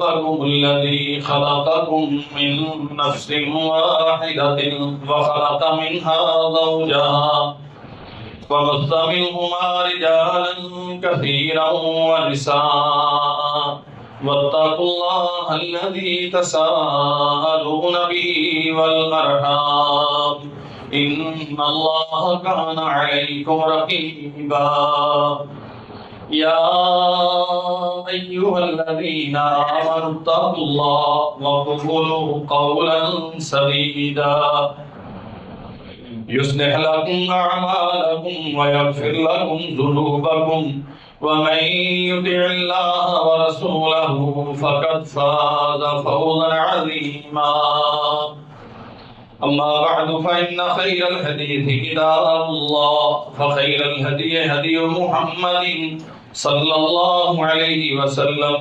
ربكم الذي خلقكم من نفس واحدة وخلق منها زوجها وبث منهما رجالا كثيرا ونساء واتقوا الله الذي تساءلون به والأرحام إن الله كان عليكم رقيبا يا أيها الذين آمنوا اتقوا الله وقولوا قولا سديدا يصلح لكم أعمالكم ويغفر لكم ذنوبكم ومن يطع الله ورسوله فقد فاز فوزا عظيما أما بعد فإن خير الحديث كتاب الله فخير الهدي هدي محمد صلى الله عليه وسلم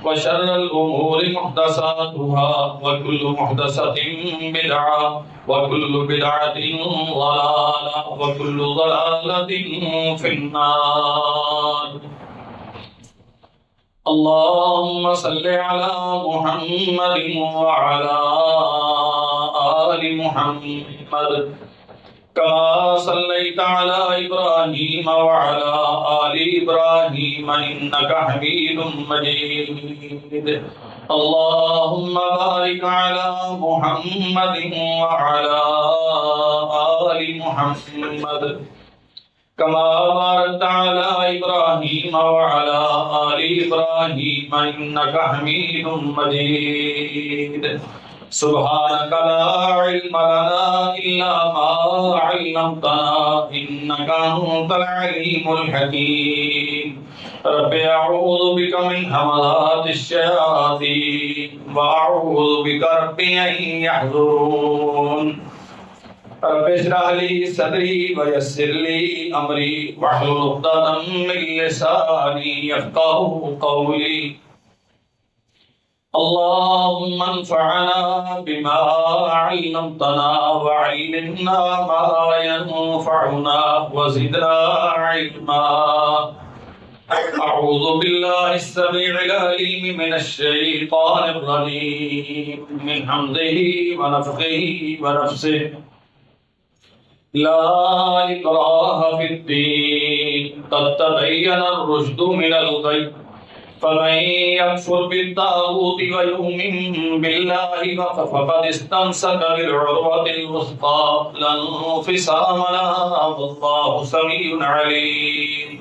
وشر الأمور محدثاتها وكل محدثة بدعة وكل بدعة ضلالة وكل ضلالة في النار اللهم صل على محمد وعلى آل محمد كما صليت على إبراهيم وعلى آل إبراهيم إنك حميد مجيد اللهم بارك على محمد وعلى آل محمد كما باركت على إبراهيم وعلى آل إبراهيم إنك حميد مجيد سبحانك لا علم لنا إلا ما علمتنا إنك أنت العليم الحكيم رب أعوذ بك من همزات الشياطين وأعوذ بك رب أن يحضرون رب اشرح لي صدري ويسر لي أمري واحلل عقدة من لساني يفقهوا قولي اللهم انفعنا بما علمتنا وعلمنا ما ينفعنا وزدنا علما أعوذ بالله السميع العليم من الشيطان الرجيم من حمده ونفخه ونفسه لا إكراه في الدين قد تبين الرشد من الغي فمن يكفر بالطاغوت ويؤمن بالله فقد استمسك بالعروة الوثقى لا انفصام لها والله سميع عليم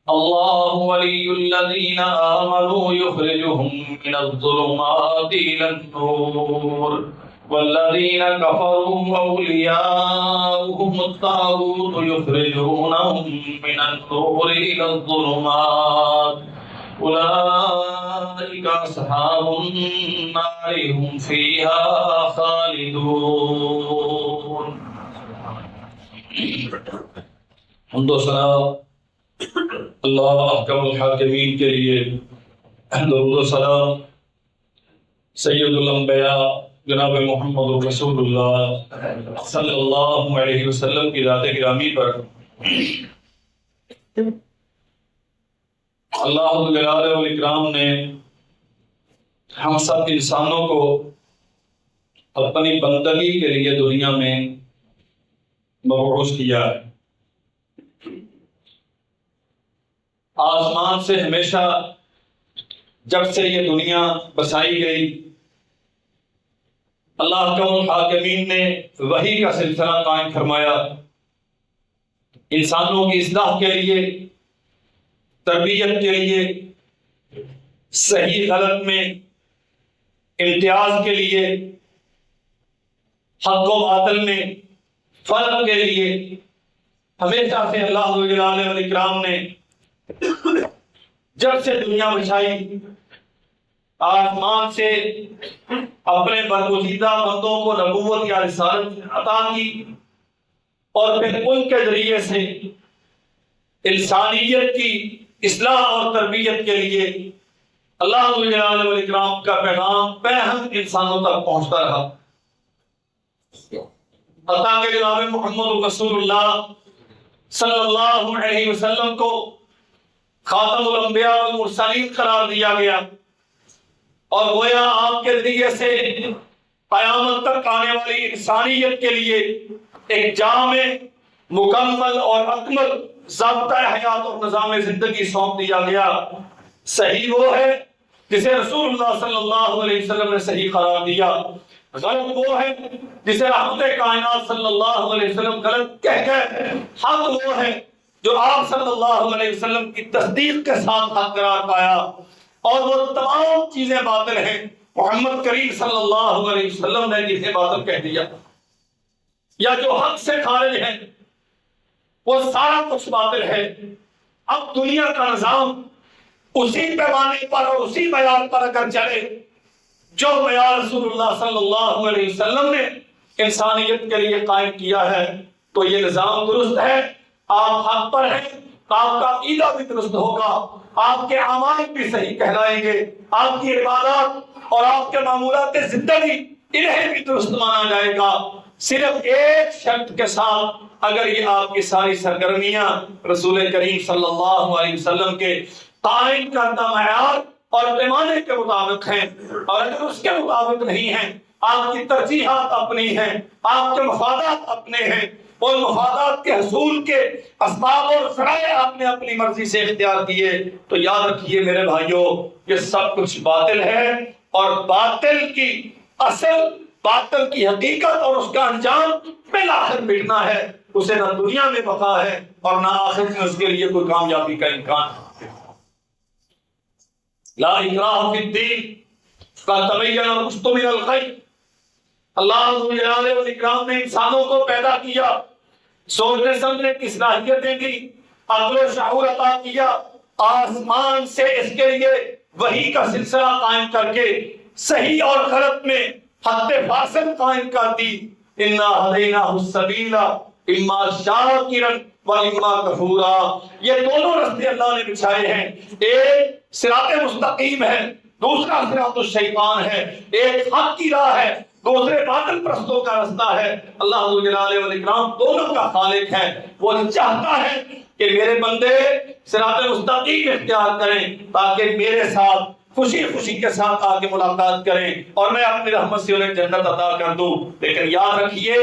الله ولي الذين آمنوا يخرجهم من الظلمات إلى النور والذين كفروا أولياؤهم الطاغوت يخرجونهم من النور إلى الظلمات أولئك أصحاب النار هم فيها خالدون حمد و ثنا اللہ احکم الحاکمین کے لیے درود و سلام سید الانبیاء جناب محمد رسول اللہ صلی اللہ علیہ وسلم کی ذات گرامی پر اللہ جلالہ والاکرام نے ہم سب انسانوں کو اپنی بندگی کے لیے دنیا میں مبعوث کیا ہے۔ آسمان سے ہمیشہ جب سے یہ دنیا بسائی گئی اللہ احکم الحاکمین نے وحی کا سلسلہ قائم فرمایا، انسانوں کی اصلاح کے لیے، تربیت کے لیے، صحیح غلط میں امتیاز کے لیے، حق و باطل میں فرق کے لیے ہمیشہ سے اللہ جلالہ والاکرام نے جب سے دنیا بچھائی آسمان سے اپنے برگزیدہ بندوں کو نبوت یا رسالت عطا کی اور پھر ان کے ذریعے سے انسانیت کی اصلاح اور تربیت کے لیے اللہ جلالہ والاکرام کا پیغام پہم انسانوں تک پہنچتا رہا، حتیٰ کہ جناب محمد رسول اللہ صلی اللہ علیہ وسلم کو خاتم الانبیاء والمرسلین قرار دیا گیا، اور گویا آپ کے ذریعے سے قیامت تک آنے والی انسانیت کے لیے ایک جامع مکمل اور اکمل ضابطۂ حیات اور نظام زندگی سونپ دیا گیا۔ صحیح وہ ہے جسے رسول اللہ صلی اللہ علیہ وسلم نے صحیح قرار دیا، غلط وہ ہے جسے رحمت کائنات صلی اللہ علیہ وسلم غلط کہہ گئے، حق وہ ہے جو آپ صلی اللہ علیہ وسلم کی تصدیق کے ساتھ حق قرار پایا، اور وہ تمام چیزیں باطل ہیں محمد کریم صلی اللہ علیہ وسلم نے جسے باطل کہہ دیا یا جو حق سے خارج ہے وہ سارا کچھ باطل ہے۔ اب دنیا کا نظام اسی پیمانے پر اور اسی معیار پر اگر چلے جو معیار رسول اللہ صلی اللہ علیہ وسلم نے انسانیت کے لیے قائم کیا ہے تو یہ نظام درست ہے، آپ حق پر ہیں، آپ کا عقیدہ بھی درست ہوگا، آپ کے اعمال بھی صحیح کہلائیں گے، آپ کی عبادات اور آپ کے معمولات زندگی انہیں بھی درست مانا جائے گا، صرف ایک شرط کے ساتھ، اگر یہ آپ کی ساری سرگرمیاں رسول کریم صلی اللہ علیہ وسلم کے قائم کردہ معیار اور پیمانے کے مطابق ہیں، اور اگر اس کے مطابق نہیں ہیں، آپ کی ترجیحات اپنی ہیں، آپ کے مفادات اپنے ہیں، اور مفادات کے حصول کے اسباب اور ذرائع آپ نے اپنی مرضی سے اختیار کیے، تو یاد رکھیے میرے بھائیوں یہ سب کچھ باطل ہے، اور باطل کی اصل، باطل کی حقیقت اور اس کا انجام بالآخر مٹنا ہے، اسے نہ دنیا میں بقا ہے اور نہ آخرت میں اس کے لیے کوئی کامیابی کا امکان ہے۔ لا اکراہ فی الدین قد تبین الرشد من الغی۔ اللہ جلالہ والاکرام نے انسانوں کو پیدا کیا، سوچنے سمجھنے کی صلاحیتیں دی، عقل و شعور عطا کیا، آسمان سے اس کے لیے وحی کا سلسلہ قائم کر کے صحیح اور غلط میں حد فاصل قائم کر دی۔ انا ہدیناہ السبیل اما شاکرا و اما کفورا، یہ دونوں راستے اللہ نے بچھائے ہیں، ایک صراط مستقیم ہے، دوسرا صراط الشیطان ہے، ایک حق کی راہ ہے، دوسرے باطل پرستوں کا راستہ ہے۔ اللہ جلالہ والاکرام دونوں کا خالق ہے، وہ چاہتا ہے کہ میرے بندے صراط مستقیم اختیار کریں تاکہ میرے ساتھ خوشی خوشی کے ساتھ آ کے ملاقات کریں اور میں اپنی رحمت سے انہیں جنت عطا کر دوں۔ لیکن یاد رکھیے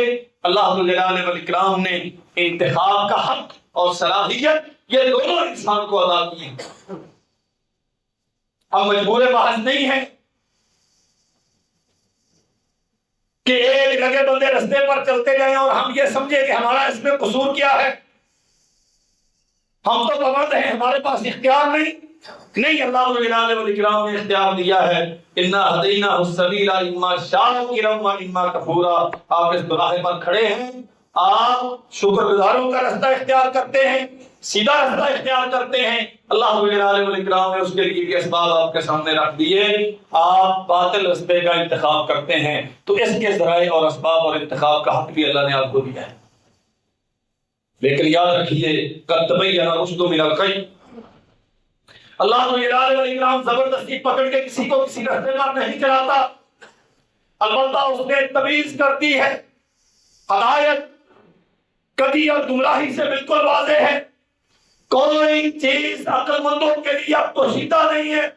اللہ جلالہ والاکرام نے انتخاب کا حق اور صلاحیت یہ دونوں انسان کو عطا کی ہیں۔ ہم مجبور محض نہیں ہیں کہ ایک لگے بندے رستے پر چلتے جائیں اور ہم یہ سمجھے کہ ہمارا اس میں قصور کیا ہے، ہم تو پابند ہیں، ہمارے پاس اختیار نہیں، اللہ جلالہ والاکرام نے اختیار دیا ہے۔ انا ہدیناہ السبیل اما شاکرا و اما کفورا، آپ اس راہ پر کھڑے ہیں، آپ شکر گزاروں کا راستہ اختیار کرتے ہیں، سیدھا راستہ اختیار کرتے ہیں، اللہ جلالہ والاکرام نے اس کے لیے اسباب آپ کے سامنے رکھ دیے، آپ باطل راستے کا انتخاب کرتے ہیں تو اس کے ذرائع اور اسباب اور انتخاب کا حق بھی اللہ نے آپ کو دیا ہے۔ لیکن یاد رکھیے قد تبین الرشد من الغی، اللہ جلالہ والاکرام زبردستی پکڑ کے کسی کو کسی راستے پر نہیں چلاتا، البتہ اس نے تمیز کر دی ہے، ہدایت کدی اور گمراہی سے بالکل واضح ہے، کوئی چیز عقل مندوں کے لیے اب پوشیدہ نہیں ہے،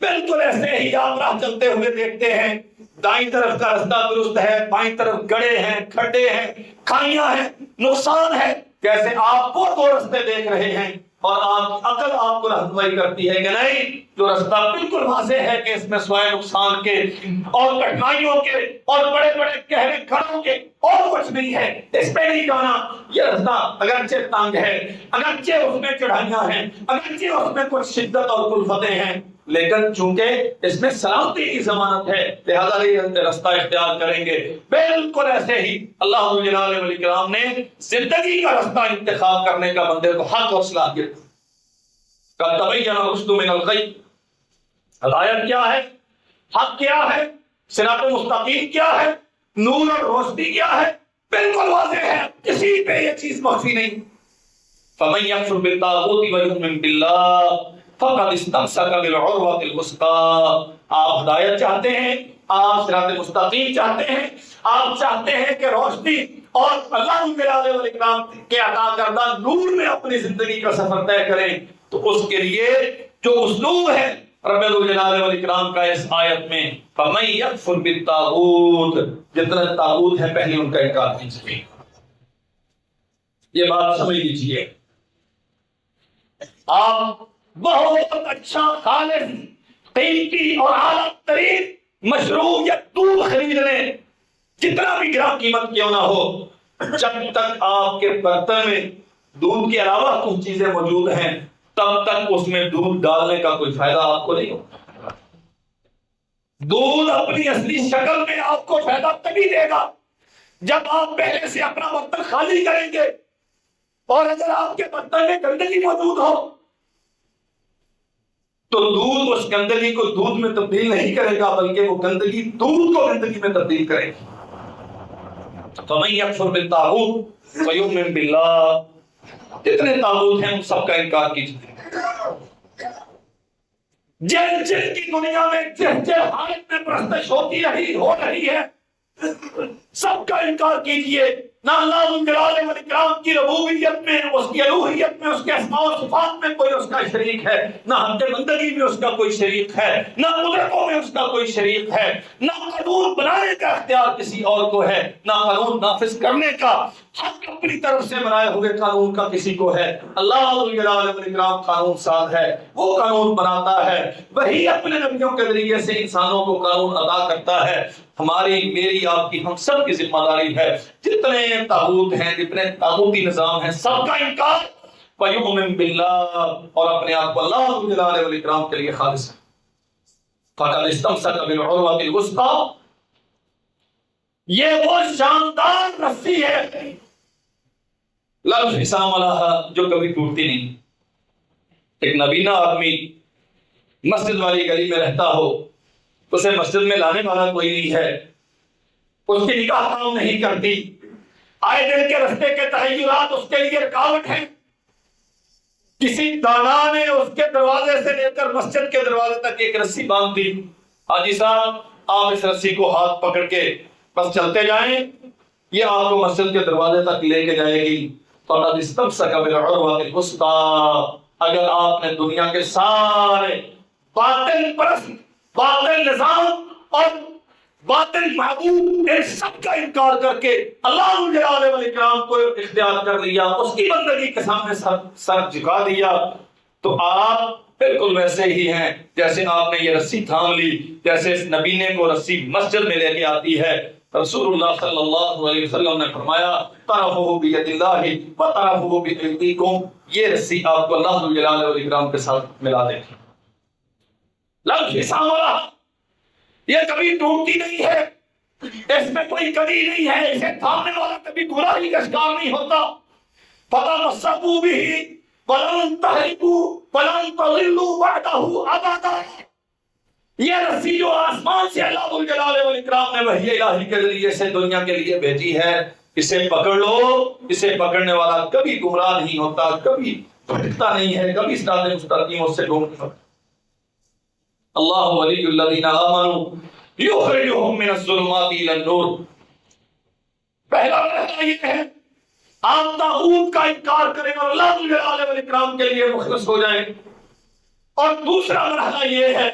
بالکل ایسے ہی آپ راہ چلتے ہوئے دیکھتے ہیں دائیں طرف کا راستہ درست ہے، بائیں طرف گڑھے ہیں، کھڈے ہیں، کھائیاں ہیں، نقصان ہے، جیسے آپ وہ دو راستے دیکھ رہے ہیں اور آپ عقل آپ کو رہنمائی کرتی ہے کہ نہیں، جو راستہ بالکل واضح ہے کہ اس میں سوائے نقصان کے اور کٹھنائیوں کے اور بڑے بڑے گہرے کھڑوں کے اور کچھ نہیں ہے، اس پہ نہیں جانا، یہ راستہ اگرچہ تنگ ہے، اگرچہ اس میں چڑھائیاں ہیں، اگرچہ اس میں کچھ شدت اور کلفتیں ہیں، لیکن چونکہ اس میں سلامتی کی ضمانت ہے لہذا یہ راستہ اختیار کریں گے۔ بالکل ایسے ہی اللہ جلالہ والاکرام نے زندگی کا راستہ انتخاب کرنے کا بندے کو حق اور صلاحیت۔ قد تبین الرشد من الغی، ہدایت کیا ہے، حق کیا ہے، صراط مستقیم کیا ہے، نور اور روشنی کیا ہے، بالکل واضح ہے، کسی پہ یہ چیز مخفی نہیں۔ فمن یکفر بالطاغوت ویؤمن باللہ فقد استمسک بالعروۃ الوثقی، آپ ہدایت چاہتے ہیں، آپ صراط مستقیم چاہتے ہیں، آپ چاہتے ہیں کہ روشنی اور اللہ جلالہ والاکرام کے عطا کردہ نور میں اپنی زندگی کا سفر طے کریں، تو اس کے لیے جو اسلوب ہے رب الجلال والاکرام کا اس آیت میں فَمَن يَكْفُرْ بِالطَّاغُوتِ، جتنا طاغوت ہے پہلے ان کا انکار کیجیے. یہ بات سمجھ لیجیے. آپ بہت اچھا خالص قیمتی اور اعلیٰ ترین مشروب یا دودھ خرید لیں، جتنا بھی گرام قیمت کیوں نہ ہو، جب تک آپ کے برتن میں دودھ کے علاوہ کچھ چیزیں موجود ہیں تب تک اس میں دودھ ڈالنے کا کوئی فائدہ آپ کو نہیں ہوگا. دودھ اپنی اصلی شکل میں آپ کو فائدہ تبھی دے گا جب آپ پہلے سے اپنا برتن خالی کریں گے، اور اگر آپ کے برتن میں گندگی موجود ہو تو دودھ اس گندگی کو دودھ میں تبدیل نہیں کرے گا، بلکہ وہ گندگی دودھ کو گندگی میں تبدیل کرے گا. فَمَن يَكْفُرْ بِالطَّاغُوتِ وَيُؤْمِن بِاللَّهِ، جتنے طاغوت ہیں ان سب کا انکار کیجیے. جن کی دنیا میں جس حالت میں پرستش ہوتی ہو رہی ہے، سب کا انکار کیجیے. نہ اللہ جلال والاکرام کی ربوبیت میں، اس کی الوہیت میں، اس کے اسماء و صفات میں کوئی اس کا شریک ہے، نہ حق بندگی میں اس کا کوئی شریک ہے، نہ قدرتوں میں اس کا کوئی شریک ہے، نہ قانون بنانے کا اختیار کسی اور کو ہے، نہ قانون نافذ کرنے کا حق اپنی طرف سے بنائے ہوئے قانون کا کسی کو ہے. اللہ جلال والاکرام قانون ساز ہے، وہ قانون بناتا ہے، وہی اپنے نبیوں کے ذریعے سے انسانوں کو قانون ادا کرتا ہے. ہماری، میری، آپ کی، ہم سب کی ذمہ داری ہے جتنے طاغوت ہیں، جتنے طاغوتی نظام ہیں، سب کا انکار وَيُؤْمِن بِاللَّهِ، اور اپنے آپ کو اللہ جلال والاکرام کے لیے خالص ہے. فَقَدِ اسْتَمْسَكَ بِالْعُرْوَةِ الْوُثْقَىٰ، یہ وہ شاندار رسی ہے لا انفصام لها، جو کبھی ٹوٹتی نہیں. ایک نبینا آدمی مسجد والی گلی میں رہتا ہو، اسے مسجد میں لانے والا کوئی نہیں ہے، اس کی نگاہ کام نہیں کرتی، آئے دن کے رستے کے تغیرات اس کے لیے رکاوٹ ہیں. کسی دانا نے اس کے دروازے سے لے کر مسجد کے دروازے تک ایک رسی باندھ دی. حاجی صاحب، آپ اس رسی کو ہاتھ پکڑ کے بس چلتے جائیں، یہ آپ کو مسجد کے دروازے تک لے کے جائے گی. فَقَدِ اسْتَمْسَكَ بِالْعُرْوَةِ الْوُثْقَىٰ، اگر آپ نے دنیا کے سارے باطل پرست، باطل نظام اور باطل معبود، ان سب کا انکار کر کے اللہ جلال والاکرام کو اختیار کر لیا، اس کی بندگی کے سامنے سر جھکا دیا، تو آپ بالکل ویسے ہی ہیں جیسے آپ نے یہ رسی تھام لی، جیسے اس نبینے کو رسی مسجد میں لے کے آتی ہے. رسول اللہ صلی اللہ علیہ وسلم نے فرمایا طرفہ بید اللہ و طرفہ بایدیکم، یہ رسی آپ کو اللہ جلال والاکرام کے ساتھ ملا دے گی. لفظ سامرا، یہ کبھی ٹوٹتی نہیں ہے، اس میں کوئی کمی نہیں ہے، اسے تھامنے والا کبھی گناہی کا شکار نہیں ہوتا. فتمسکوا بہ ولن تہلکوا ولن تضلوا بعدہ ابدا، یہ رسی جو آسمان سے اللہ جلال والاکرام نے وحی الہی کے ذریعے سے دنیا کے لیے بھیجی ہے، اسے پکڑ لو. اسے پکڑنے والا کبھی گمراہ نہیں ہوتا، کبھی بھٹکتا نہیں ہے، کبھی صراط مستقیم اس سے گم نہیں ہوتا. اللہ ولی الذین آمنوا یخرجہم من الظلمات الی النور. پہلا مرحلہ یہ ہے آپ طاغوت کا انکار کریں اور اللہ جلال والاکرام کے لیے مخلص ہو جائیں. اور دوسرا مرحلہ یہ ہے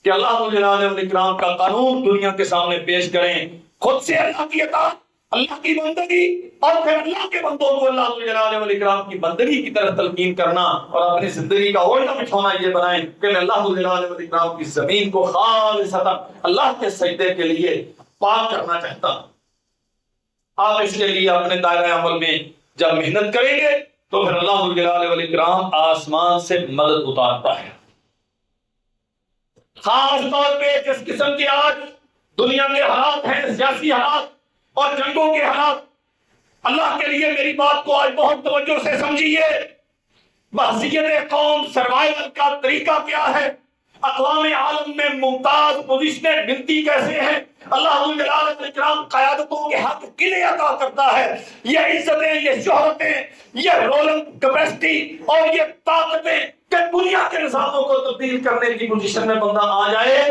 کہ اللہ جلال والاکرام کا قانون دنیا کے سامنے پیش کریں، خود سے اللہ کی اطاعت، اللہ کی بندگی، اور پھر اللہ کے بندوں کو اللہ جلال والاکرام کی بندگی کی طرف تلقین کرنا، اور اپنی زندگی کا اوڑھنا بچھونا یہ بنائیں کہ میں اللہ جلال والاکرام کی زمین کو خالصتا اللہ کے سجدے کے لیے پاک کرنا چاہتا ہوں. آپ اس کے لیے اپنے دائرہ عمل میں جب محنت کریں گے تو پھر اللہ جلال والاکرام آسمان سے مدد اتارتا ہے. خاص طور پہ جس قسم کے آج دنیا کے حالات ہیں، سیاسی حالات اور جنگوں کے حالات، اللہ کے لیے میری بات کو آج بہت توجہ سے سمجھیے. بحثیت قوم سروائیول کا طریقہ کیا ہے، اقوام عالم میں ممتاز پوزیشنیں ملتی کیسے ہیں، اللہ جلال والاکرام قیادتوں کے حق قلعے عطا کرتا ہے. یہ عزتیں، یہ شہرتیں، یہ رولنگ کیپیسٹی اور یہ طاقتیں کہ دنیا کے نظاموں کو تبدیل کرنے کی پوزیشن میں بندہ آ جائے،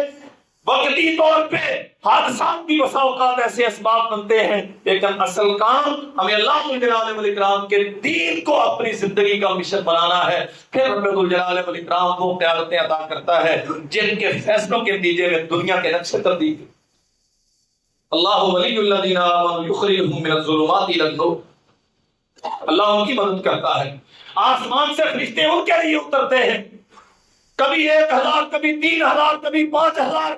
وقتی طور پہ حادثات بھی بسا اوقات ایسے اسباب بنتے ہیں، لیکن اصل کام ہمیں اللہ جلال والاکرام کے دین کو اپنی زندگی کا مشن بنانا ہے۔ پھر رب جلال والاکرام وہ قیادتیں عطا کرتا ہے جن کے فیصلوں کے نتیجے میں دنیا کے نقشے تبدیل۔ اللہ ولی الذین آمنوا یخرجهم من الظلمات الی النور، اللہ ان کی مدد کرتا ہے۔ آسمان سے فرشتے ان کے لیے اترتے ہیں، کبھی 1000، کبھی 3000، کبھی 5000،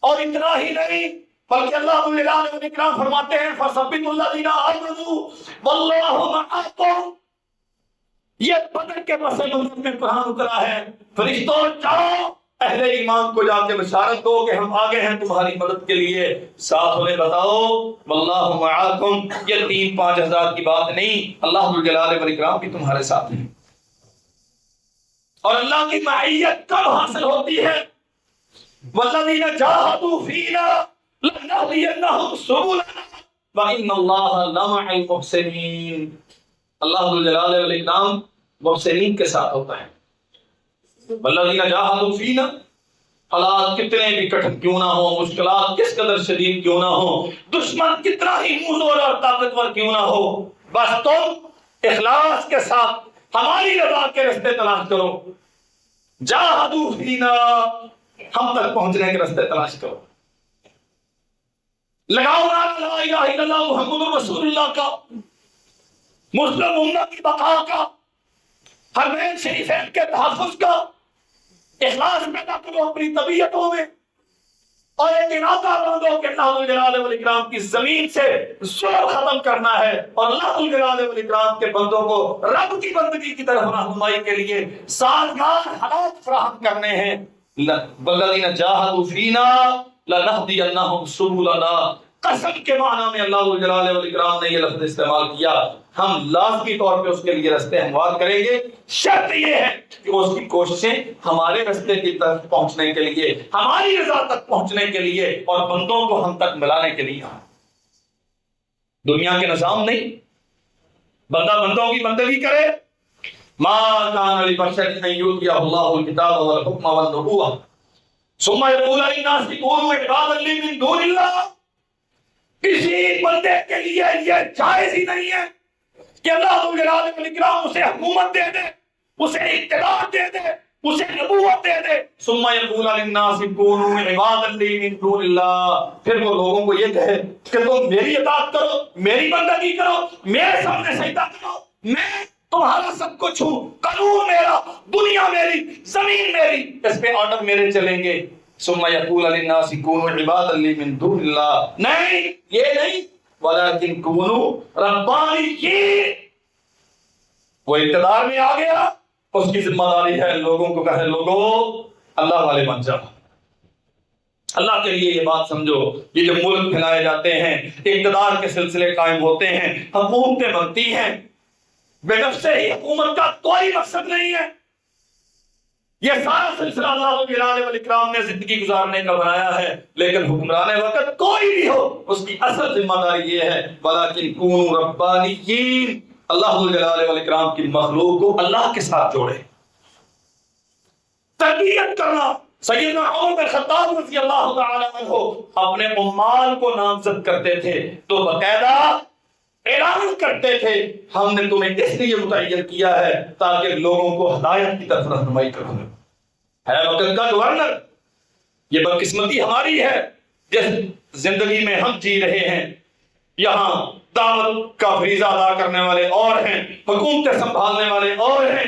اور اتنا ہی نہیں بلکہ اللہ جلال والاکرام فرماتے ہیں فَثَبِّتُ الَّذِينَ آمَنُوا وَاللَّهُ مَعَكُمْ۔ یہ بدر کے پس منظر میں قرآن اترا ہے، فرشتوں جاؤ اہل ایمان کو جا کے بشارت دو کہ ہم آگے ہیں تمہاری مدد کے لیے، ساتھ انہیں بتاؤ واللہ معاکم۔ یہ 3-5 ہزار کی بات نہیں، اللہ جلال والاکرام بھی تمہارے ساتھ ہیں۔ اور اللہ کی معیت کب حاصل ہوتی ہے؟ والذین جاہدوا فینا لنہدینہم سبلنا وان اللہ لمع المحسنین۔ اللہ جلال والاکرام محسنین کے ساتھ ہوتا ہے۔ والذین جاہدوا فینا، حالات کتنے بھی کٹھن کیوں نہ ہو، مشکلات کس قدر شدید کیوں نہ ہو، دشمن کتنا ہی منظور اور طاقتور کیوں نہ ہو، بس تم اخلاص کے ساتھ ہماری رضا کے راستے تلاش کرو۔ جاہدوا فینا، ہم تک پہنچنے کے راستے تلاش کرو۔ لگاؤ نعرہ لا الہ الا اللہ محمد رسول اللہ کا، مسلم امت کی بقا کا، حرمین شریفین کے تحفظ کا، اخلاص پیدا کرو اپنی طبیعتوں میں، اور ایک ارادہ باندھو کہ اللہ جلال والاکرام کی زمین سے ظلم ختم کرنا ہے، اور اللہ جلال والاکرام کے بندوں کو رب کی بندگی کی طرف رہنمائی کے لیے سازگار حالات فراہم کرنے ہیں۔ والذین جاہدوا فینا لنہدینہم سبلنا، قسم کے معنی میں اللہ جلال والاکرام نے یہ لفظ استعمال کیا، ہم لازمی طور پہ اس کے لیے راستے ہموار کریں گے، شرط یہ ہے کہ اس کی کوششیں ہمارے راستے کی طرف پہنچنے کے لیے، ہماری رضا تک پہنچنے کے لیے، اور بندوں کو ہم تک ملانے کے لیے۔ دنیا کے نظام نہیں، بندہ بندوں کی بندگی کرے۔ ما کان لبشر ان یؤتیہ اللہ الکتاب والحکم والنبوۃ ثم یقول للناس کونوا عبادا لی من دون اللہ۔ کسی بندے کے لیے یہ جائز ہی نہیں ہے کہ اللہ جلال والاکرام اسے حکومت دے دے، اسے اقتدار دے دے، اسے نبوت دے دے، ثم یقول للناس کونوا عبادا لی من دون اللہ، پھر وہ لوگوں کو یہ کہے کہ تم میری اطاعت کرو، میری بندگی کرو، میرے سامنے سجدہ کرو، میں تمہارا سب کچھ ہوں، قانون میرا، دنیا میری، زمین میری، اس پہ آرڈر میرے چلیں گے۔ ثم یقول للناس کونوا عبادا لی من دون اللہ، نہیں یہ نہیں، ولکن کونوا ربانیین۔ وہ اقتدار میں آ گیا، اس کی ذمہ داری ہے لوگوں کو کہے لوگوں اللہ والے بن جاؤ، اللہ کے لیے یہ بات سمجھو۔ یہ جو ملک پھیلائے جاتے ہیں، اقتدار کے سلسلے قائم ہوتے ہیں، حکومتیں بنتی ہیں، بے نفس ہی حکومت کا کوئی مقصد نہیں ہے۔ یہ سارا سلسلہ اللہ جلال والاکرام نے زندگی گزارنے کا بنایا ہے، لیکن حکمران وقت کوئی بھی ہو اس کی اصل ذمہ داری یہ ہے وَلَكِنْ كُونُوا رَبَّانِيِّينَ، اللہ جلال والاکرام کی مخلوق کو اللہ کے ساتھ جوڑے، تربیت کرنا۔ سیدنا عمر بن خطاب رضی اللہ تعالی عنہ اپنے عمال کو نامزد کرتے تھے تو باقاعدہ اعلان کرتے تھے ہم نے تمہیں اس لیے متعین کیا ہے تاکہ لوگوں کو ہدایت کی طرف رہنمائی کرو۔ ہے وقت کا گورنر، یہ بدقسمتی ہماری ہے جس زندگی میں ہم جی رہے ہیں، یہاں دعوت کا فریضہ ادا کرنے والے اور ہیں، حکومتیں سنبھالنے والے اور ہیں،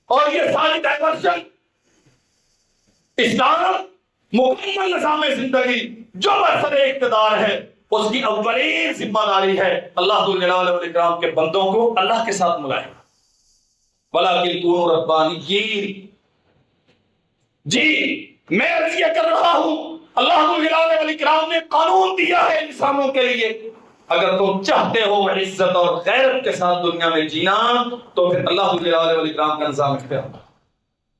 اور یہ ساری ڈائیورشن اسلام مکمل نظام زندگی جو برسر اقتدار ہے اس کی اولین ذمہ داری ہے اللہ جلال والاکرام کے بندوں کو اللہ کے ساتھ ملائے۔ وَلَكِنْ كُونُوا رَبَّانِيِّينَ، جی میں عرضیہ کر رہا ہوں اللہ جلال والاکرام نے قانون دیا ہے انسانوں کے لیے، اگر تم چاہتے ہو عزت اور غیرت کے ساتھ دنیا میں جینا تو پھر اللہ جلال والاکرام کا نظام اختیار کرو،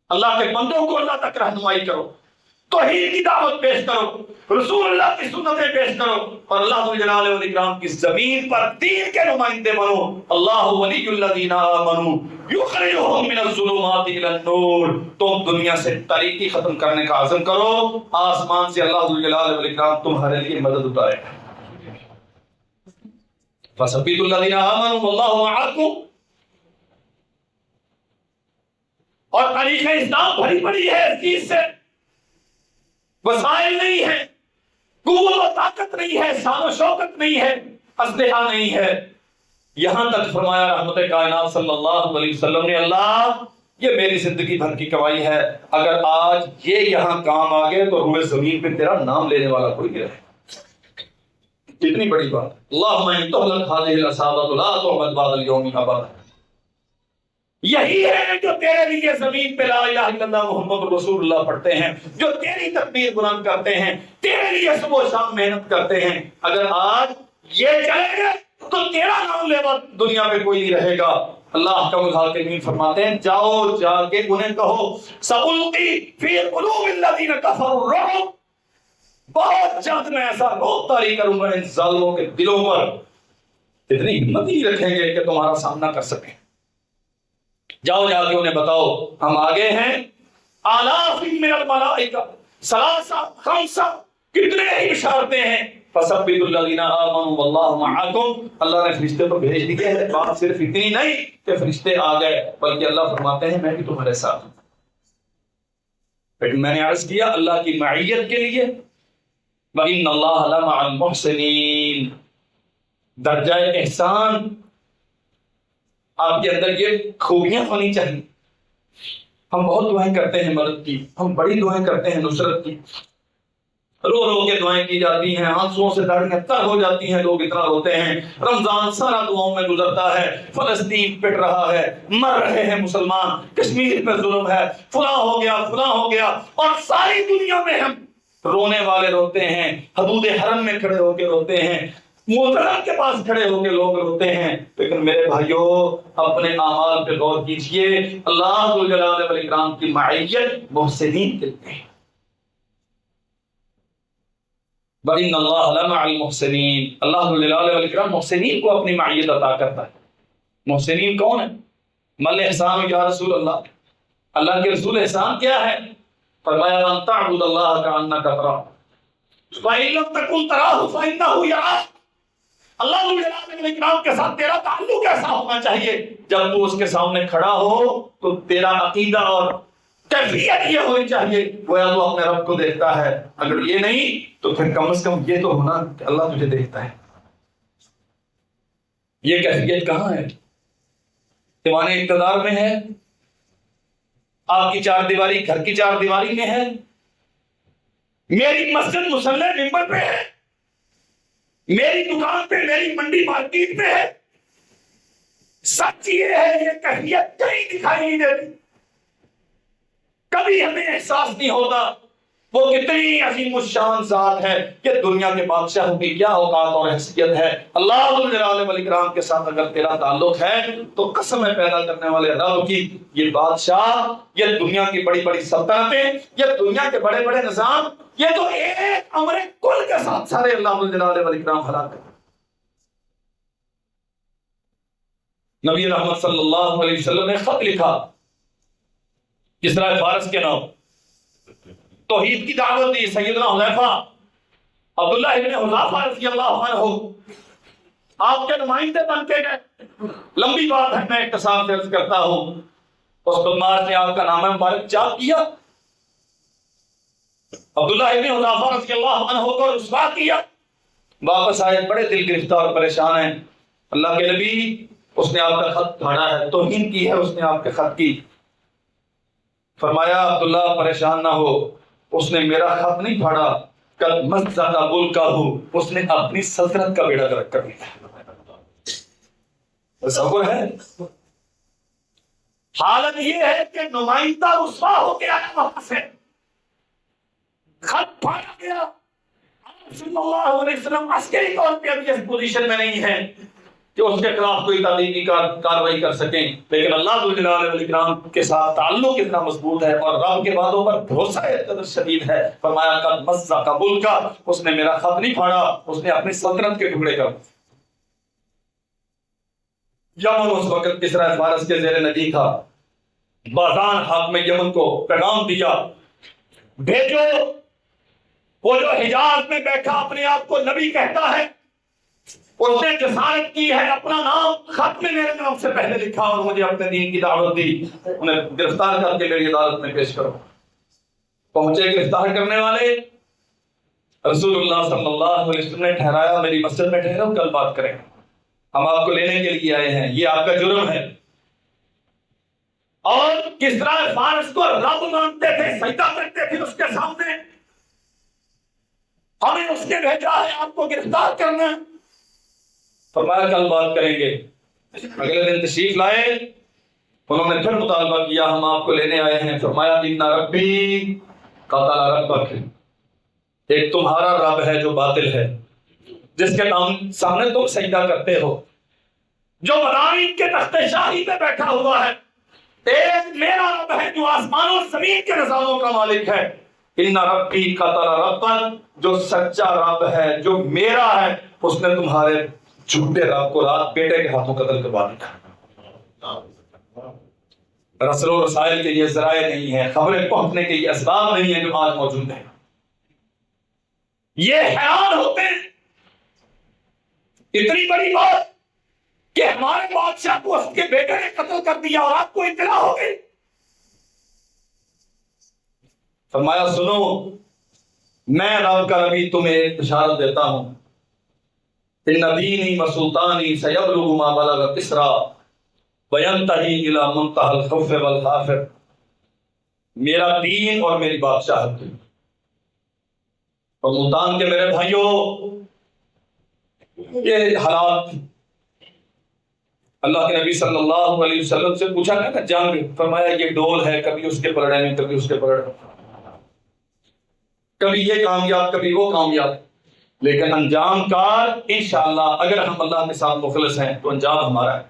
اللہ کے بندوں کو اللہ تک رہنمائی کرو۔ توحید کی دعوت پیش کرو، رسول اللہ کی سنتیں پیش کرو، اور اللہ جلال والاکرام کی زمین پر دین کے نمائندے بنو۔ اللہ ولی الذین آمنوا یخرجہم من الظلمات الی النور۔ تم دنیا سے تاریکی ختم کرنے کا عزم کرو، آسمان سے اللہ جلال والاکرام تمہارے لیے مدد اتارے گا۔ فثبتوا الذین آمنوا واللہ معکم۔ اور تاریخ اسلام بھری پڑی ہے اس چیز سے، وسائل نہیں ہے، قوت و طاقت نہیں ہے، شان و شوکت نہیں ہے، اسلحہ نہیں ہے، یہاں تک فرمایا رحمت کائنات صلی اللہ علیہ وسلم نے، اللہ یہ میری زندگی بھر کی کمائی ہے، اگر آج یہ یہاں کام آ گئے تو روئے زمین پہ تیرا نام لینے والا کوئی نہیں رہے۔ کتنی بڑی بات، اللہم ان تہلک هذه العصابۃ لا تعبد بعد اليوم ابدا۔ یہی ہے جو تیرے لیے زمین پہ لا الہ الا اللہ محمد رسول اللہ پڑھتے ہیں، جو تیری تکبیر بلند کرتے ہیں، تیرے لیے صبح و شام محنت کرتے ہیں، اگر آج یہ چلے گئے تو تیرا نام لیوا دنیا پہ کوئی نہیں رہے گا۔ اللہ احکم الحاکمین فرماتے ہیں، جاؤ جا کے انہیں کہو سألقی فی قلوب الذین کفروا الرعب، بہت جلد میں ایسا روب طاری کروں گا ان ظالموں کے دلوں پر، اتنی ہمت ہی رکھیں گے کہ تمہارا سامنا کر سکیں۔ جاؤ جا کے انہیں بتاؤ ہم آگے ہیں، آلاف من الملائکہ، ثلاثہ خمسہ، کتنے ہی بشارتیں ہیں، فثبتوا الذین آمنوا واللہ معکم۔ اللہ نے فرشتے تو بھیج دیے ہیں، بات صرف اتنی نہیں کہ فرشتے آ گئے، بلکہ اللہ فرماتے ہیں میں بھی تمہارے ساتھ ہوں۔ لیکن میں نے عرض کیا اللہ کی معیت کے لیے وَإِنَّ اللَّهَ لَمَعَ الْمُحْسِنِينَ، درجہ احسان آپ کے اندر یہ خوبیاں ہونی چاہیے۔ ہم بہت دعائیں کرتے ہیں مدد کی، ہم بڑی دعائیں کرتے ہیں نصرت کی، رو رو کے دعائیں کی جاتی ہیں، آنسوؤں سے داڑیاں تر ہو جاتی ہیں، لوگ اتنا روتے ہیں، رمضان سارا دعاؤں میں گزرتا ہے، فلسطین پٹ رہا ہے، مر رہے ہیں مسلمان، کشمیر پہ ظلم ہے، فلاں ہو گیا فلاں ہو گیا، اور ساری دنیا میں ہم رونے والے روتے ہیں، حدود حرم میں کھڑے ہو کے روتے ہیں، محترم کے پاس کھڑے ہو کے لوگ روتے ہیں، لیکن میرے بھائیوں اپنے اعمال پہ غور کیجئے، اللہ ذو جلال والاکرام کی معیت محسنین کے لیے۔ وَإِنَّ اللَّهَ لَمَعَ الْمُحْسِنِينَ، اللہ ذو جلال والاکرام محسنین کو اپنی معیت عطا کرتا ہے۔ محسنین کون ہے؟ مل احسان یا رسول اللہ، اللہ کے رسول احسان کیا ہے؟ فرمایا ان تعبد اللہ کأنک تراہ فإن لم تکن تراہ فإنہ یراک۔ اللہ ذو جلال والاکرام کے ساتھ تیرا تعلق ایسا ہونا چاہیے جب تو اس کے سامنے کھڑا ہو تو تیرا عقیدہ اور کیفیت یہ ہونی چاہیے گویا تو اپنے رب کو دیکھتا ہے، اگر یہ نہیں تو پھر کم از کم یہ تو ہونا کہ اللہ تجھے دیکھتا ہے۔ یہ کیفیت کہاں ہے؟ دیوان اقتدار میں ہے، آپ کی چار دیواری گھر کی چار دیواری میں ہے، میری مسجد مصلی منبر پہ ہے، میری دکان پہ، میری منڈی مارکیٹ میں ہے، سچ یہ ہے یہ کیفیت کہیں دکھائی نہیں دیتی، کبھی ہمیں احساس نہیں ہوتا وہ کتنی عظیم الشان ذات ہے کہ دنیا کے بادشاہوں کی کیا اوقات اور حیثیت ہے۔ اللہ ذو جلال والاکرام کے ساتھ اگر تیرا تعلق ہے تو قسم ہے پیدا کرنے والے رب کی، یہ بادشاہ، یہ دنیا کی بڑی بڑی سلطنتیں، یہ دنیا کے بڑے بڑے نظام، یہ تو ایک امر کل کے ساتھ سارے اللہ ذو جلال والاکرام ہلاک کرتے۔ نبی رحمت صلی اللہ علیہ وسلم نے خط لکھا کسریٰ فارس کے نام، توحید کی دعوت دی، سیدنا حذیفہ عبداللہ ابن حذیفہ رضی اللہ عنہ آپ کے نمائندے بن کے گئے۔ لمبی بات ہے، میں اختصار سے عرض کرتا ہوں، اس بدماش نے آپ کا نام مبارک چاک کیا، عبداللہ ابن حذیفہ رضی اللہ عنہ کو رسوا کیا، واپس آئے بڑے دل گرفتار پریشان ہیں، اللہ کے نبی اس نے آپ کا خط پھاڑا ہے، توہین کی ہے اس نے آپ کے خط کی۔ فرمایا عبداللہ پریشان نہ ہو، اس نے میرا خط نہیں پھاڑا، کل مزق ملکہ اس نے اپنی سلطنت کا بیڑا غرق کر دیا۔ تصور ہے؟ حالت یہ ہے کہ نمائندہ رسوا ہو کے آیا وہاں سے، خط پھاڑا گیا، صلی اللہ علیہ وسلم عسکری طور پہ ابھی اس پوزیشن میں نہیں ہے، کہ اس کے خلاف کوئی تعلیمی کارروائی کر سکیں، لیکن اللہ ذو الجلال والاکرام کے ساتھ تعلق اتنا مضبوط ہے اور رب کے وعدوں پر بھروسہ اتنا شدید ہے، فرمایا قد مزق ملکا، اس نے میرا خط نہیں پھاڑا، اس نے اپنی سلطنت کے ٹکڑے کر یمن اس وقت کسرا فارس کے زیر نگی تھا، بازان حاکم یمن کو پیغام دیا بھیجو وہ جو حجاز میں بیٹھا اپنے آپ کو نبی کہتا ہے، اس نے جسارت کی ہے، اپنا نام خط میں میرے نام سے پہلے لکھا اور مجھے اپنے دین کی دعوت دی، انہیں گرفتار کر کے میری عدالت میں پیش کرو۔ پہنچے گرفتار کرنے والے، رسول اللہ صلی اللہ علیہ وسلم نے ٹھہرایا میری مسجد میں ٹھہرو، کل بات کریں، ہم آپ کو لینے کے لیے آئے ہیں، یہ آپ کا جرم ہے۔ اور کس طرح فارس کو رب مانتے تھے، سجدہ کرتے تھے اس کے سامنے، ہمیں اس نے بھیجا ہے آپ کو گرفتار کرنا۔ فرمایا کل بات کریں گے۔ اگلے دن تشریف لائے، انہوں نے پھر مطالبہ کیا ہم آپ کو لینے آئے ہیں۔ فرمایا ان ربی قتل ربک، ایک تمہارا رب ہے جو باطل ہے، جس کے سامنے تم سجدہ کرتے ہو، جو ملائک کے تخت شاہی پہ بیٹھا ہوا ہے، ایک میرا رب ہے جو آسمان و زمین کے نظاموں کا مالک ہے۔ ان ربی قتل ربک، جو سچا رب ہے جو میرا ہے، اس نے تمہارے جھوٹے رب کو رات بیٹے کے ہاتھوں قتل کروا دیا۔ رسل و رسائل کے یہ ذرائع نہیں ہیں، خبریں پہنچنے کے یہ اسباب نہیں ہیں جو آج موجود ہیں۔ یہ حیران ہوتے ہیں اتنی بڑی بات کہ ہمارے بادشاہ کو اس کے بیٹے نے قتل کر دیا اور آپ کو اطلاع ہو گئی۔ فرمایا سنو، میں رب کا نبی تمہیں ایک بشارت دیتا ہوں، ان دینی و سلطانی سیبلغ ما بلغ کسریٰ وینتہی الی منتہی الخوف والخافر، میرا دین اور میری بادشاہت اور ملتان کے میرے بھائیوں، یہ حالات اللہ کے نبی صلی اللہ علیہ وسلم سے پوچھا گیا نا جنگ، فرمایا یہ ڈول ہے، کبھی اس کے پلڑے میں کبھی اس کے پلڑے میں، کبھی یہ کامیاب کبھی وہ کامیاب، لیکن انجام کار انشاءاللہ اگر ہم اللہ کے ساتھ مخلص ہیں تو انجام ہمارا ہے۔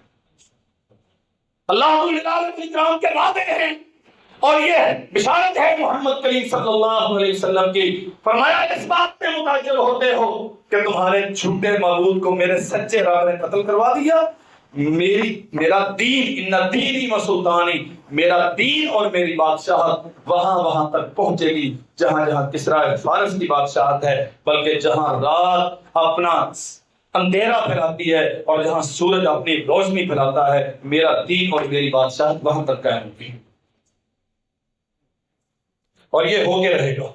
اللہ اکرام کے وعدے ہیں اور یہ بشارت ہے محمد کریم صلی اللہ علیہ وسلم کی۔ فرمایا اس بات پہ متاثر ہوتے ہو کہ تمہارے جھوٹے معبود کو میرے سچے رب نے قتل کروا دیا، میرا دین ان دینی و سلطانی، میرا دین اور میری بادشاہت وہاں تک پہنچے گی جہاں جہاں کسریٰ فارس کی بادشاہت ہے، بلکہ جہاں رات اپنا اندھیرا پھیلاتی ہے اور جہاں سورج اپنی روشنی پھیلاتا ہے، میرا دین اور میری بادشاہت وہاں تک قائم ہوگی، اور یہ ہو کے رہے گا۔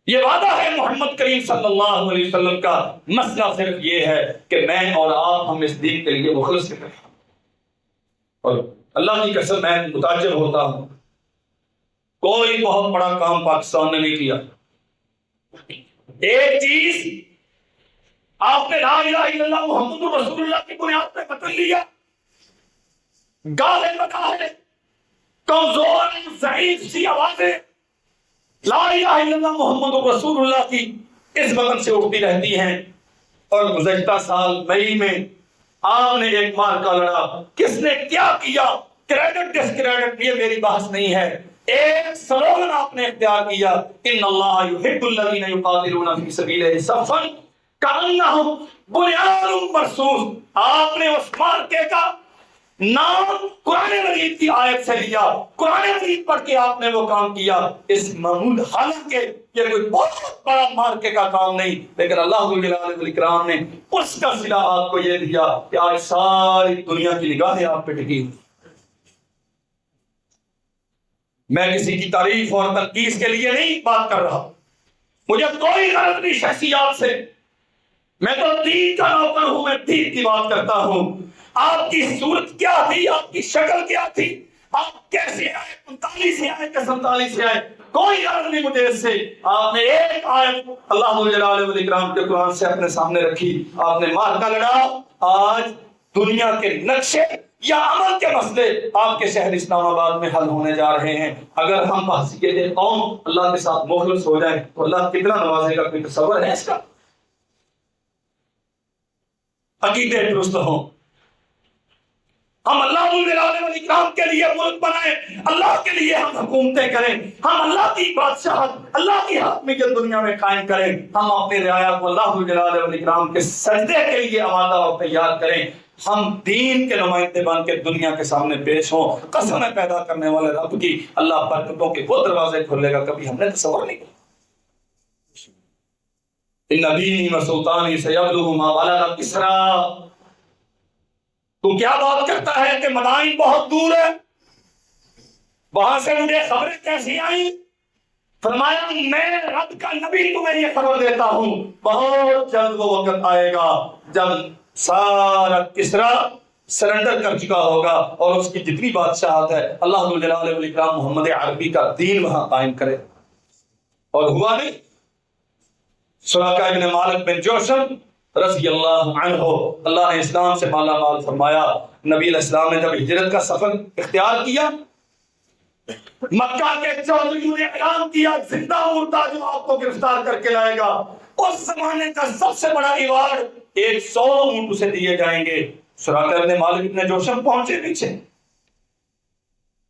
یہ وعدہ ہے محمد کریم صلی اللہ علیہ وسلم کا۔ مسئلہ صرف یہ ہے کہ میں اور آپ ہم اس دین کے لیے مخلص کریں، اور اللہ کی قسم میں متعجب ہوتا ہوں، کوئی بہت بڑا کام پاکستان نے نہیں کیا۔ ایک چیز آپ نے لا الہ الا اللہ محمد رسول اللہ کی بنیاد پہ بدل لیا، گاہے بگاہے کمزور ضعیف سی آوازیں لا الہ الا اللہ محمد رسول اللہ کی اس وقت سے اٹھتی رہتی ہیں۔ اور گزشتہ سال مئی میں آپ نے ایک مارکا لڑا، کس نے کیا کیا، کریڈٹ ڈسکریڈٹ یہ میری بحث نہیں ہے، ایک سلوگن آپ نے اختیار کیا، ان اللہ یحب الذین یقاتلون فی سبیلہ صفا کانہم بنیان مرصوص۔ آپ نے اس مارکے کا نام قرآن مجید کی آیت سے لیا، قرآن مجید پڑھ کے آپ نے وہ کام کیا۔ اس معمول حالانکہ یہ کوئی بہت بڑا مارکے کا کام نہیں، لیکن اللہ ذو الجلال والاکرام نے اس کا صلہ آپ کو یہ دیا کہ آج ساری دنیا کی نگاہیں آپ پہ ٹکی۔ میں کسی کی تعریف اور تنقید کے لیے نہیں بات کر رہا، مجھے کوئی غرض نہیں شخصیات سے، میں تو دین کا نوکر ہوں، میں دین کی بات کرتا ہوں۔ آپ کی صورت کیا تھی، آپ کی شکل کیا تھی، آپ کیسے آئے، 45 سے آئے کہ 47 سے آئے، کوئی غرض نہیں مجھے اس سے۔ آپ نے ایک آیت اللہ ذو الجلال والاکرام کے قرآن سے اپنے سامنے رکھی، آپ نے مارکا لڑا۔ آج دنیا کے نقشے یا عمل کے مسئلے آپ کے شہر اسلام آباد میں حل ہونے جا رہے ہیں۔ اگر ہم بحثیت قوم اللہ کے ساتھ مخلص ہو جائیں تو اللہ کتنا نوازے گا، کوئی تصور ہے اس کا؟ عقیدے درست ہوں. ہم اللہ والاکرام کے لیے ملک بنائیں, اللہ کے لیے ہم حکومتیں کریں, ہم اللہ کی بادشاہت, اللہ کی حاکمیت دنیا میں قائم کریں. ہم اپنی رعایا کو اللہ والاکرام کے سجدے کے لیے آمادہ اور تیار کریں. ہم دین کے نمائندے بن کے دنیا کے سامنے پیش ہوں. قسم پیدا کرنے والے رب کی, اللہ برکتوں کے وہ دروازے کھولے گا کبھی ہم نے تصور نہیں کیا. ان دینی و سلطانی سیبلغ ما بلغ کسری. تو کیا بات کرتا ہے کہ مدائن بہت دور ہے, وہاں سے مجھے خبریں کیسی آئیں؟ فرمایا میں رب کا نبی تمہیں یہ خبر دیتا ہوں, بہت جلد وہ وقت آئے گا جب سارا کسرا سرنڈر کر چکا ہوگا اور اس کی جتنی بادشاہت ہے اللہ ذو الجلال والاکرام محمد عربی کا دین وہاں قائم کرے. اور ہوا نہیں. سراقہ ابن مالک بن جوشم رضی اللہ عنہ, اللہ نے اسلام سے مالا مال فرمایا. نبی علیہ السلام نے جب ہجرت کا سفر اختیار کیا, مکہ کے چودھریوں نے اعلان کیا زندہ مردہ جو آپ کو گرفتار کر کے لائے گا, اس زمانے کا سب سے بڑا ایوارڈ 100 اونٹ اسے دیے جائیں گے. سراقہ ابن مالک ابن جوشم پہنچے پیچھے,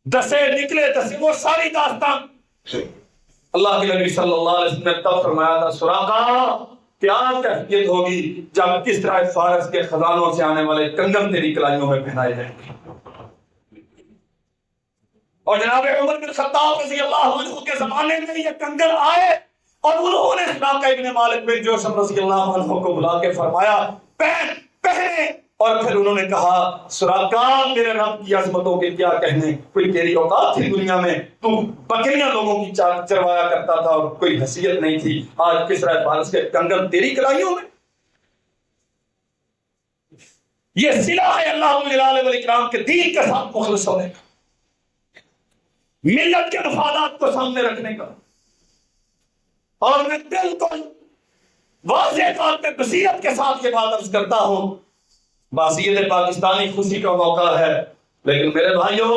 دسے نکلے دسے, وہ ساری داستان اللہ کے نبی صلی اللہ علیہ وسلم نے تب فرمایا تھا سراقہ کیا کیفیت ہوگی جب کس طرح فارس کے خزانوں سے آنے والے کنگن تیری کلائیوں میں پہنائے جائیں گے. اور جناب عمر بن خطاب رضی اللہ عنہ کے زمانے میں یہ کنگن آئے اور انہوں نے سراقہ ابن مالک بن جوشم رضی اللہ عنہ کو بلا کے فرمایا پہنے. اور پھر انہوں نے کہا سراقہ میرے رب کی عظمتوں کے کیا کہنے, کوئی تیری اوقات تھی دنیا میں, تو بکریاں لوگوں کی چروایا کرتا تھا اور کوئی حیثیت نہیں تھی, آج کسری فارس کے کنگن تیری کلائیوں میں. یہ صلہ ہے اللہ والاکرام کے دین کے ساتھ مخلص ہونے کا, ملت کے مفادات کو سامنے رکھنے کا. اور میں بالکل واضح طور پہ بصیرت کے ساتھ یہ بات عرض کرتا ہوں, باسیت پاکستانی خوشی کا موقع ہے, لیکن میرے بھائیوں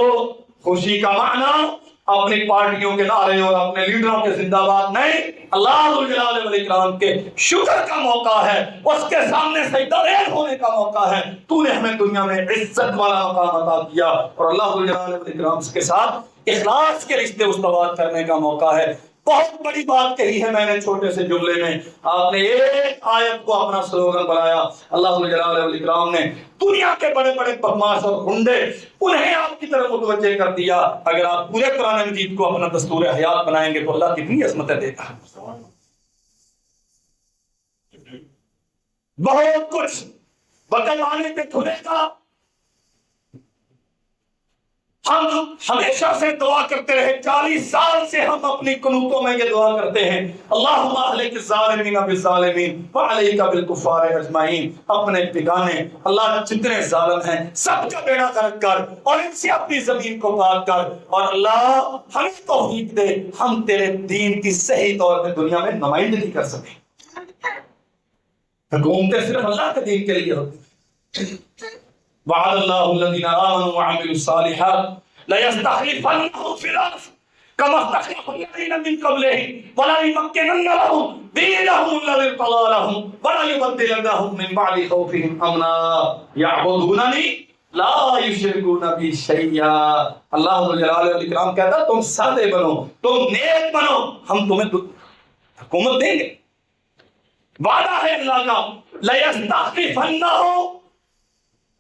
خوشی کا معنی اپنی پارٹیوں کے نعرے اور اپنے لیڈروں کے زندہ باد نہیں, اللہ ذو الجلال والاکرام کے شکر کا موقع ہے, اس کے سامنے سجدہ ریز ہونے کا موقع ہے. تو نے ہمیں دنیا میں عزت والا مقام عطا کیا اور اللہ ذو الجلال والاکرام کے ساتھ اخلاص کے رشتے استوار کرنے کا موقع ہے. بہت بڑی بات کہی ہے میں نے چھوٹے سے جملے میں, آپ نے ایک آیت کو اپنا سلوگن بنایا. اللہ ذو الجلال والاکرام نے دنیا کے بڑے بڑے بدماش اور گنڈے انہیں آپ کی طرف متوجہ کر دیا. اگر آپ پورے قرآن مجید کو اپنا دستور حیات بنائیں گے تو اللہ کتنی عظمتیں دے گا. بہت کچھ بدل آنے پہ کھلے گا. ہم ہمیشہ سے دعا کرتے رہے, 40 سال سے ہم اپنی قنوتوں میں یہ دعا کرتے ہیں, اللہم اہلک الظالمین بالظالمین وعلیک بالکفار اجمعین. اپنے ٹھکانے اللہ جتنے ظالم ہیں سب کا بیڑا غرق کر اور ان سے اپنی زمین کو پاک کر, اور اللہ ہمیں توفیق دے ہم تیرے دین کی صحیح طور پہ دنیا میں نمائندگی کر سکیں. حکومتیں صرف اللہ کے دین کے لیے ہوتی ہیں. وعد اللہ الذین آمنوا وعملوا الصالحات ليستخلفنهم في الارض كما استخلف الذين من قبلهم ولا يمكنن لهم دينهم الذي ارتضى لهم ولا يبدلنهم من بعد خوفهم امنا يعبدونني لا يشركون بي شيئا. اللہ ذو الجلال والاکرام کہتا تم سادے بنو, تم نیک بنو, ہم تمہیں حکومت دیں گے. وعدہ ہے اللہ کا ليستخلفنهم,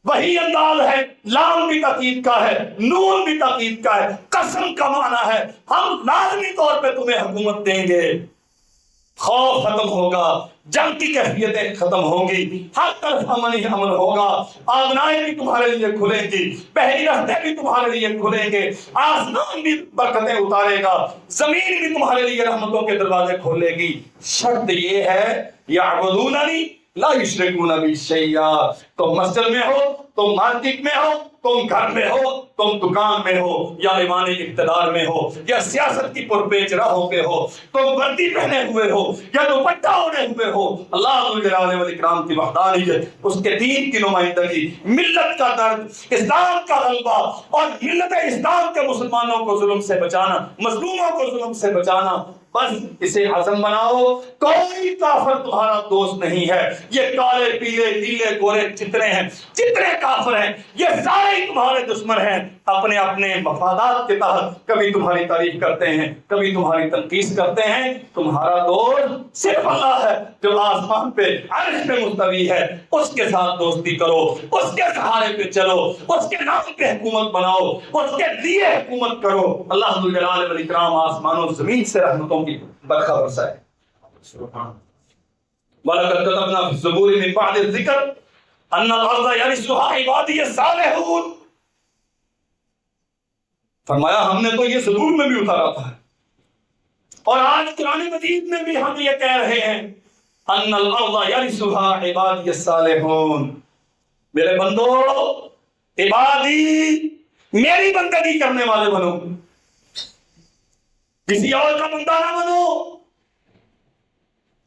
وہی انداز ہے, لام بھی تاکید کا ہے, نون بھی تاکید کا ہے, قسم کا معنی ہے, ہم لازمی طور پہ تمہیں حکومت دیں گے. خوف ختم ہوگا, جنگ کی کیفیتیں ختم ہوں گی, ہر طرف امن ہی امن ہوگا, آبنائیں بھی تمہارے لیے کھلیں گی, بحری راستے بھی تمہارے لیے کھلیں گے, آسمان بھی برکتیں اتارے گا, زمین بھی تمہارے لیے رحمتوں کے دروازے کھولے گی. شرط یہ ہے یعبدوننی لا یشرکون بی شیئا. تم مسجد میں ہو, تم مارکیٹ میں ہو, تم گھر میں ہو, تم دکان میں ہو, یا ایوانی اقتدار میں ہو, یا سیاست کی پرپیچ راہوں پہ ہو, تم وردی پہنے ہوئے ہو یا دوپٹہ اوڑھے ہوئے ہو, اللہ ذو الجلال والاکرام کی وحدانیت, اس کے دین کی نمائندگی, ملت کا درد, اسلام کا غلبہ اور ملت اسلام کے مسلمانوں کو ظلم سے بچانا, مظلوموں کو ظلم سے بچانا, بس اسے عزم بناؤ، کوئی کافر تمہارا دوست نہیں ہے. یہ کالے پیلے نیلے گورے جتنے ہیں، جتنے کافر ہیں، یہ سارے تمہارے دشمن ہیں. اپنے اپنے مفادات کے تحت کبھی تمہاری تعریف کرتے ہیں، کبھی تمہاری تنقید کرتے ہیں. تمہارا دوست صرف اللہ ہے جو آسمان پہ عرش پہ مستوی ہے. اس کے ساتھ دوستی کرو، اس کے سہارے پہ چلو، اس کے نام پہ حکومت بناؤ، اس کے لیے حکومت کرو. اللہ ذوالجلال والاکرام آسمان و زمین سے رحمتوں کی برکھا برسائے. وَلَقَدْ كَتَبْنَا فِي الزُّبُورِ مِن بَعْدِ الذِّكْرِ أَنَّ الْأَرْضَ يَرِثُهَا عِبَادِيَ الصَّالِحُونَ. فرمایا ہم نے تو یہ زبور میں بھی اتارا تھا، اور آج قرآن مجید میں بھی ہم یہ کہہ رہے ہیں ان الارض یرثها عبادی الصالحون. میرے بندو، عبادی میری بندگی کرنے والے بنو، کسی اور کا بندہ نہ بنو.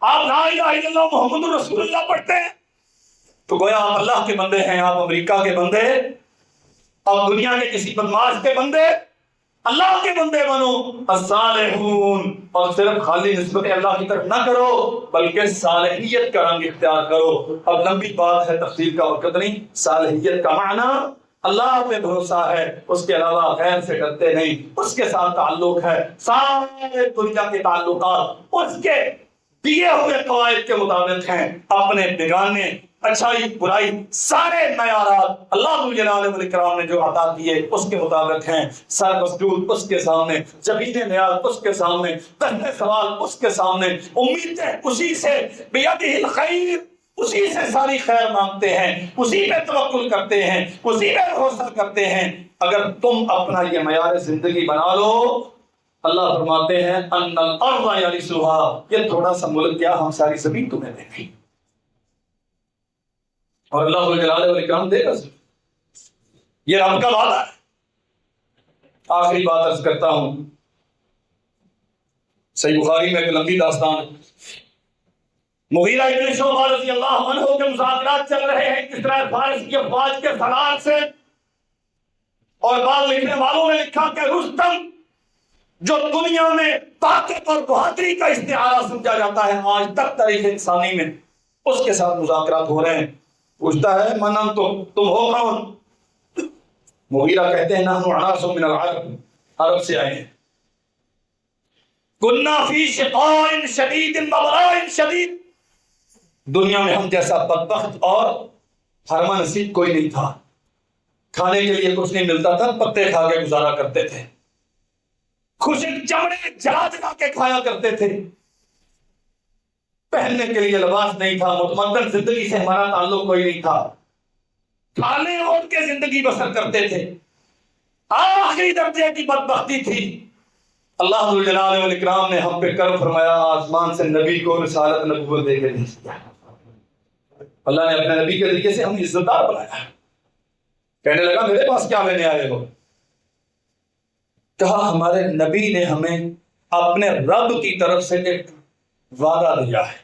آپ لا الہ الا اللہ محمد رسول اللہ پڑھتے ہیں تو گویا آپ اللہ کے بندے ہیں. آپ امریکہ کے بندے، آپ دنیا کے کسی بدماش کے بندے، اللہ کے بندے بنو. الصالحون، اور صرف خالی نسبت اللہ کی طرف نہ کرو بلکہ صالحیت کا رنگ اختیار کرو. اب لمبی بات ہے، تفصیل کا وقت نہیں. صالحیت کا معنی اللہ پہ بھروسہ ہے، اس کے علاوہ غیر سے ڈرتے نہیں، اس کے ساتھ تعلق ہے. سارے دنیا کے تعلقات اس کے دیے ہوئے قواعد کے مطابق ہیں. اپنے بیگانے، اچھائی برائی، سارے معیارات اللہ ذوالجلال والاکرام نے جو عطا کیے اس کے مطابق ہیں. سر مسجود اس کے سامنے، جبین نیاز اس کے سامنے، تحت سوال اس کے سامنے، امیدیں اسی سے، بیدہ الخیر اسی سے ساری خیر مانگتے ہیں، اسی پہ توکل کرتے ہیں، اسی پہ بھروسہ کرتے ہیں. اگر تم اپنا یہ معیار زندگی بنا لو، اللہ فرماتے ہیں ان الارض یرثها، یہ تھوڑا سا ملک کیا، ہم ساری زمین تمہیں دیں گے. اور اللہ ذوالجلال والاکرام دے گا. یہ رب کا وعدہ ہے. آخری بات عرض کرتا ہوں، صحیح بخاری میں ایک لمبی داستان ہے. مغیرہ ابن شعبہ رضی اللہ عنہ کے مذاکرات چل رہے ہیں کس طرح فارس کی افواج کے سالار سے، اور بعض لکھنے والوں نے لکھا کہ رستم جو دنیا میں طاقت اور بہادری کا استعارہ سمجھا جاتا ہے آج تک تاریخ انسانی میں، اس کے ساتھ مذاکرات ہو رہے ہیں. پوچھتا ہے من انتم، تم ہو کون؟ مغیرہ کہتے ہیں نحن عناص من العرب، عرب سے آئے ہیں. کنا فی شقاء شدید وبلاء شدید، دنیا میں ہم جیسا بدبخت اور ہرما نصیب کوئی نہیں تھا. کھانے کے لیے کچھ نہیں ملتا تھا، پتے کھا کے گزارا کرتے تھے. خشک چمڑے جلا جلا کے کھایا کرتے تھے. پہننے کے لیے لباس نہیں تھا. متمدن زندگی سے ہمارا تعلق کوئی نہیں تھا. کھانے اور کے زندگی بسر کرتے تھے. آخری درجے کی بدبختی تھی. اللہ ذوالجلال والاکرام نے ہم پہ کرم فرمایا، آسمان سے نبی کو رسالت نبوت دے کے بھیج دیا. اللہ نے اپنے نبی کے ذریعے سے ہم عزت دار بنایا. کہنے لگا میرے پاس کیا لینے آئے ہو؟ کہا ہمارے نبی نے ہمیں اپنے رب کی طرف سے ایک وعدہ دیا ہے.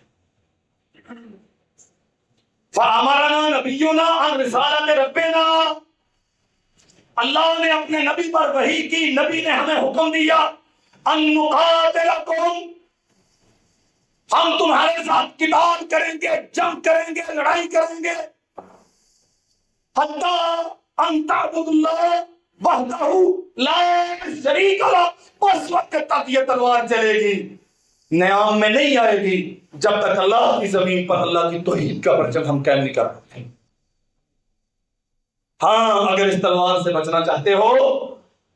فَأَمَرَنَا نَبِيُّنَا عَنْ رِسَالَةِ رَبِّنَا، اللہ نے اپنے نبی پر وحی کی، نبی نے ہمیں حکم دیا أَن نُقَاتِلَكُمْ، ہم تمہارے ساتھ قتال کریں گے، جنگ کریں گے، لڑائی کریں گے. حَتَّى أَن تَعْبُدُوا اللَّهَ وَحْدَهُ لَا شَرِيكَ لَهُ، اس وقت تک یہ تلوار چلے گی، نیام میں نہیں آئے گی جب تک اللہ کی زمین پر اللہ کی توحید کا پرچم ہم قائم نہیں کر سکتے. ہاں اگر اس تلوار سے بچنا چاہتے ہو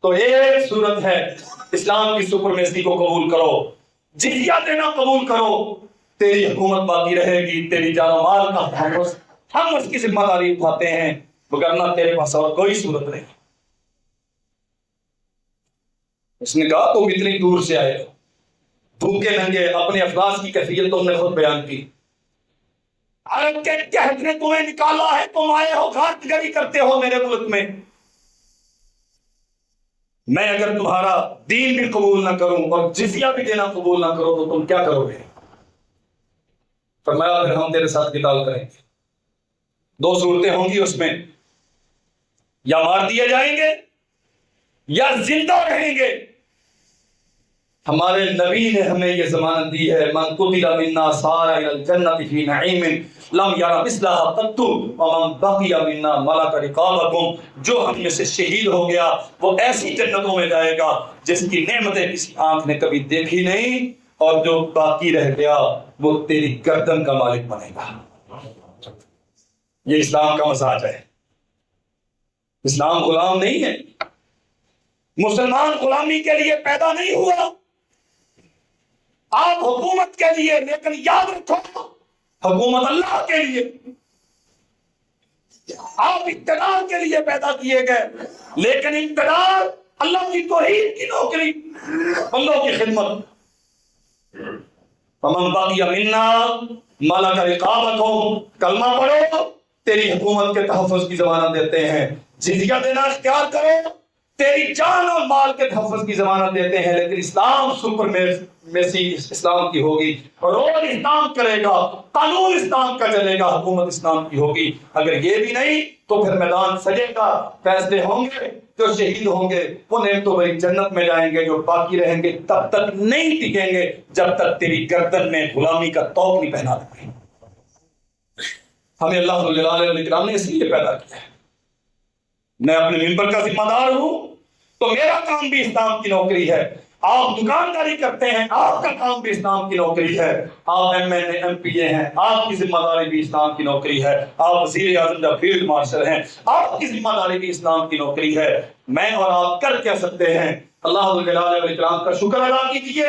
تو ایک صورت ہے، اسلام کی سپرمیسی کو قبول کرو، جزیہ دینا قبول کرو، تیری حکومت باقی رہے گی، تیری جان و مال کا تحفظ ہم اس کی ذمہ داری اٹھاتے ہیں، وگرنہ تیرے پاس اور کوئی صورت نہیں. اس نے کہا تم اتنی دور سے آئے ہو، بھوکے ننگے، اپنے افلاس کی کیفیت تم نے خود بیان کی. عرب کے قحط نے تمہیں نکالا ہے، تم آئے ہو غارت گری کرتے ہو میرے ملک میں. میں اگر تمہارا دین بھی قبول نہ کروں اور جزیہ بھی دینا قبول نہ کرو تو تم کیا کرو گے؟ فرمایا پھر ہم تیرے ساتھ قتال کریں گے. دو صورتیں ہوں گی اس میں، یا مار دیے جائیں گے یا زندہ رہیں گے. ہمارے نبی نے ہمیں یہ ضمانت دی ہے، من قتل منا سار الى الجنة فی نعیم لم یر مثلها قط ومن بقی منا ملک رقابکم، جو ہم میں سے شہید ہو گیا وہ ایسی جنتوں میں جائے گا جس کی نعمتیں کسی آنکھ نے کبھی دیکھی نہیں، اور جو باقی رہ گیا وہ تیری گردن کا مالک بنے گا۔ یہ اسلام کا مزاج ہے۔ اسلام غلام نہیں ہے، مسلمان غلامی کے لیے پیدا نہیں ہوا۔ آپ حکومت کے لیے، لیکن یاد رکھو حکومت اللہ کے لیے۔ آپ اقتدار کے لیے پیدا کیے گئے، لیکن اقتدار اللہ کی توحید کی نوکری، بندوں کی خدمت۔ فمن بقی منا ملک رقابکم، کلمہ پڑھو، تیری حکومت کے تحفظ کی ضمانت دیتے ہیں۔ جزیہ دینا اختیار کرو، تیری جان اور مال کے تحفظ کی ضمانت دیتے ہیں۔ لیکن اسلام سپر میسی اسلام کی ہوگی، رول اسلام کرے گا، قانون اسلام کا چلے گا، حکومت اسلام کی ہوگی۔ اگر یہ بھی نہیں تو پھر میدان سجے گا، فیصلے ہوں گے، جو شہید ہوں گے وہ نعمتوں بھری جنت میں جائیں گے، جو باقی رہیں گے تب تک نہیں ٹکیں گے جب تک تیری گردن میں غلامی کا طوق نہیں پہنا دیں۔ ہمیں اللہ جل جلالہ والاکرام نے اس لیے پیدا کیا ہے۔ میں اپنے ممبر کا ذمہ دار ہوں تو میرا کام بھی اسلام کی نوکری ہے۔ آپ دکانداری کرتے ہیں، آپ کا کام بھی اسلام کی نوکری ہے۔ آپ ایم این اے، ایم پی اے ہیں، آپ کی ذمہ داری بھی اسلام کی نوکری ہے۔ آپ وزیر اعظم یا فیلڈ مارشل ہیں، آپ کی ذمہ داری بھی اسلام کی نوکری ہے۔ میں اور آپ کر کیا سکتے ہیں؟ اللہ جل جلالہ والاکرام کا شکر ادا کیجیے،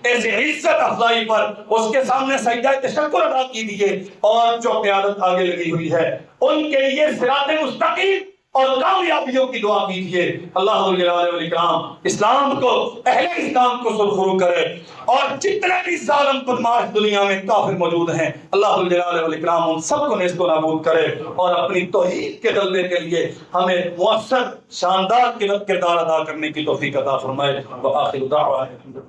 ایسے عزت افضائی پر اس کے سامنے سجدہ تشکر ادا کیجیے، اور جو قیادت آگے لگی ہوئی ہے ان کے لیے صراط مستقیم اور کامیابیوں کی دعا کیجیے۔ اللہ جل جلالہ والاکرام اسلام کو، اہل اسلام کو سرخرو کرے، اور جتنے بھی ظالم بدماش دنیا میں کافر موجود ہیں اللہ جل جلالہ والاکرام ان سب کو نیست و نابود کرے، اور اپنی توحید کے غلبے کے لیے ہمیں مؤثر شاندار کردار ادا کرنے کی توفیق عطا فرمائے۔ وآخر دعوانا